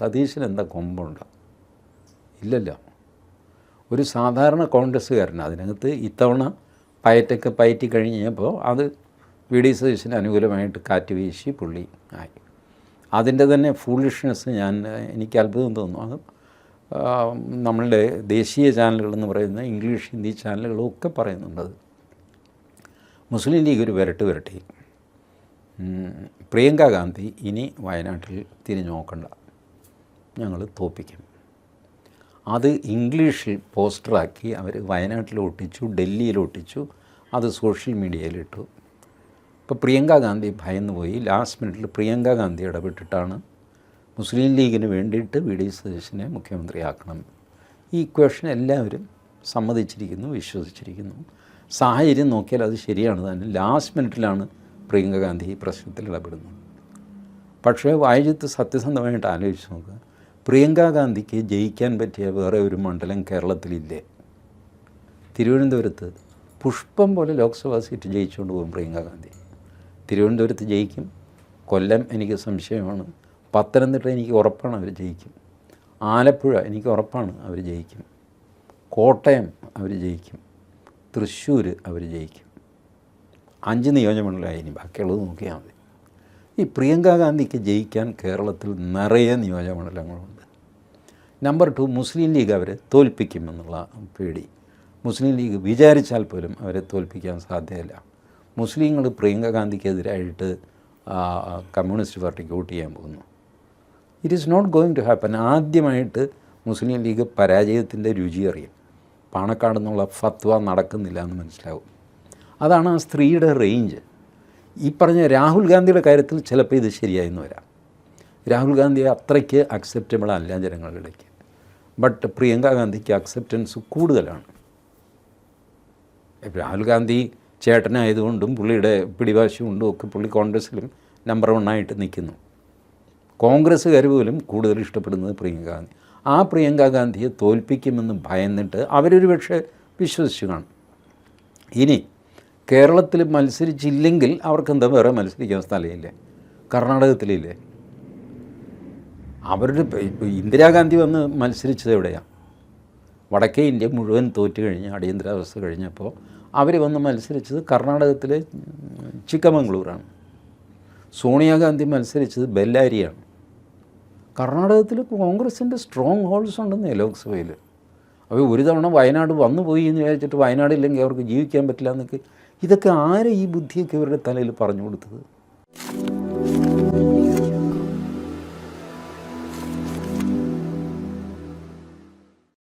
സതീശന് എന്താ കൊമ്പുണ്ടോ? ഇല്ലല്ലോ. ഒരു സാധാരണ കോൺഗ്രസ്സുകാരന് അതിനകത്ത് ഇത്തവണ പയറ്റൊക്കെ പയറ്റി കഴിഞ്ഞപ്പോൾ അത് വി ഡി സതീശന് അനുകൂലമായിട്ട് കാറ്റ് വീശി പുള്ളി ആയി. അതിൻ്റെ തന്നെ ഫൂളിഷ്നെസ് എനിക്ക് അത്ഭുതം തോന്നുന്നു. അത് നമ്മളുടെ ദേശീയ ചാനലുകളെന്ന് പറയുന്ന ഇംഗ്ലീഷ് ഹിന്ദി ചാനലുകളും ഒക്കെ പറയുന്നുണ്ടത്. മുസ്ലിം ലീഗ് ഒരു വിരട്ടി പ്രിയങ്ക ഗാന്ധി ഇനി വയനാട്ടിൽ തിരിഞ്ഞു നോക്കണ്ട, ഞങ്ങൾ തോൽപ്പിക്കും. അത് ഇംഗ്ലീഷിൽ പോസ്റ്ററാക്കി അവർ വയനാട്ടിൽ ഒട്ടിച്ചു, ഡൽഹിയിൽ ഒട്ടിച്ചു, അത് സോഷ്യൽ മീഡിയയിലിട്ടു. ഇപ്പോൾ പ്രിയങ്ക ഗാന്ധി ഭയന്ന് പോയി. ലാസ്റ്റ് മിനിറ്റിൽ പ്രിയങ്ക ഗാന്ധി ഇടപെട്ടിട്ടാണ് മുസ്ലിം ലീഗിന് വേണ്ടിയിട്ട് വി ഡി സതീശനെ മുഖ്യമന്ത്രിയാക്കണം. ഈ ഇക്വേഷൻ എല്ലാവരും സമ്മതിച്ചിരിക്കുന്നു, വിശ്വസിച്ചിരിക്കുന്നു. സാഹചര്യം നോക്കിയാൽ അത് ശരിയാണ് തന്നെ. ലാസ്റ്റ് മിനിറ്റിലാണ് പ്രിയങ്ക ഗാന്ധി ഈ പ്രശ്നത്തിൽ ഇടപെടുന്നത്. പക്ഷേ വായിച്ചത്ത് സത്യസന്ധമായിട്ട് ആലോചിച്ച് നോക്കുക, പ്രിയങ്ക ഗാന്ധിക്ക് ജയിക്കാൻ പറ്റിയ വേറെ ഒരു മണ്ഡലം കേരളത്തിലില്ലേ? തിരുവനന്തപുരത്ത് പുഷ്പം പോലെ ലോക്സഭാ സീറ്റ് ജയിച്ചുകൊണ്ട് പോകും പ്രിയങ്ക ഗാന്ധി. തിരുവനന്തപുരത്ത് ജയിക്കും. കൊല്ലം എനിക്ക് സംശയമാണ്. പത്തനംതിട്ട എനിക്ക് ഉറപ്പാണ് അവർ ജയിക്കും. ആലപ്പുഴ എനിക്ക് ഉറപ്പാണ് അവർ ജയിക്കും. കോട്ടയം അവർ ജയിക്കും. തൃശ്ശൂർ അവർ ജയിക്കും. 5 നിയോജകമണ്ഡലമായി. ഇനി ബാക്കിയുള്ളത് നോക്കിയാൽ മതി. ഈ പ്രിയങ്ക ഗാന്ധിക്ക് ജയിക്കാൻ കേരളത്തിൽ നിറയെ നിയോജകമണ്ഡലങ്ങളുണ്ട്. നമ്പർ 2, മുസ്ലിം ലീഗ് അവരെ തോൽപ്പിക്കുമെന്നുള്ള പേടി. മുസ്ലിം ലീഗ് വിചാരിച്ചാൽ പോലും അവരെ തോൽപ്പിക്കാൻ സാധ്യതയില്ല. മുസ്ലിങ്ങൾ പ്രിയങ്ക ഗാന്ധിക്കെതിരായിട്ട് കമ്മ്യൂണിസ്റ്റ് പാർട്ടിക്ക് വോട്ട് ചെയ്യാൻ പോകുന്നു. It is not going to happen. ആദ്യമായിട്ട് മുസ്ലിം ലീഗ് പരാജയത്തിൻ്റെ രുചി അറിയും. പാണക്കാട് നിന്നുള്ള ഫത്വ നടക്കുന്നില്ല എന്ന് മനസ്സിലാവും. അതാണ് ആ സ്ത്രീയുടെ റേഞ്ച്. ഈ പറഞ്ഞ രാഹുൽ ഗാന്ധിയുടെ കാര്യത്തിൽ ചിലപ്പോൾ ഇത് ശരിയായെന്ന് വരാം. രാഹുൽ ഗാന്ധി അത്രയ്ക്ക് അക്സെപ്റ്റബിൾ അല്ല ജനങ്ങളിലേക്ക്. ബട്ട് പ്രിയങ്ക ഗാന്ധിക്ക് അക്സെപ്റ്റൻസ് കൂടുതലാണ്. രാഹുൽ ഗാന്ധി ചേട്ടനായതുകൊണ്ടും പുള്ളിയുടെ പിടിവാശി കൊണ്ടും ഒക്കെ പുള്ളി കോൺഗ്രസ്സിലും നമ്പർ 1 ആയിട്ട് നിൽക്കുന്നു. കോൺഗ്രസ്സുകാർ പോലും കൂടുതൽ ഇഷ്ടപ്പെടുന്നത് പ്രിയങ്ക ഗാന്ധി. ആ പ്രിയങ്ക ഗാന്ധിയെ തോൽപ്പിക്കുമെന്ന് ഭയന്നിട്ട് അവരൊരു പക്ഷേ വിശ്വസിച്ച് കാണും. ഇനി കേരളത്തിൽ മത്സരിച്ചില്ലെങ്കിൽ അവർക്കെന്താ വേറെ മത്സരിക്കാൻ സ്ഥലമില്ലേ? കർണാടകത്തിലില്ലേ? അവരുടെ ഇന്ദിരാഗാന്ധി വന്ന് മത്സരിച്ചത് എവിടെയാണ്? വടക്കേ ഇന്ത്യ മുഴുവൻ തോറ്റു കഴിഞ്ഞ് അടിയന്തരാവസ്ഥ കഴിഞ്ഞപ്പോൾ അവർ വന്ന് മത്സരിച്ചത് കർണാടകത്തിലെ ചിക്കമംഗ്ലൂരാണ്. സോണിയാഗാന്ധി മത്സരിച്ചത് ബെല്ലാരിയാണ്. കർണാടകത്തിൽ കോൺഗ്രസിൻ്റെ സ്ട്രോങ് ഹോൾഡ്സ് ഉണ്ടെന്നേ ലോക്സഭയിൽ. അവർ ഒരു തവണ വയനാട് വന്നു പോയി എന്ന് വിചാരിച്ചിട്ട് വയനാടില്ലെങ്കിൽ അവർക്ക് ജീവിക്കാൻ പറ്റില്ല എന്നൊക്കെ. ഇതൊക്കെ ആരെ ഈ ബുദ്ധിയൊക്കെ ഇവരുടെ തലയിൽ പറഞ്ഞു കൊടുത്തത്?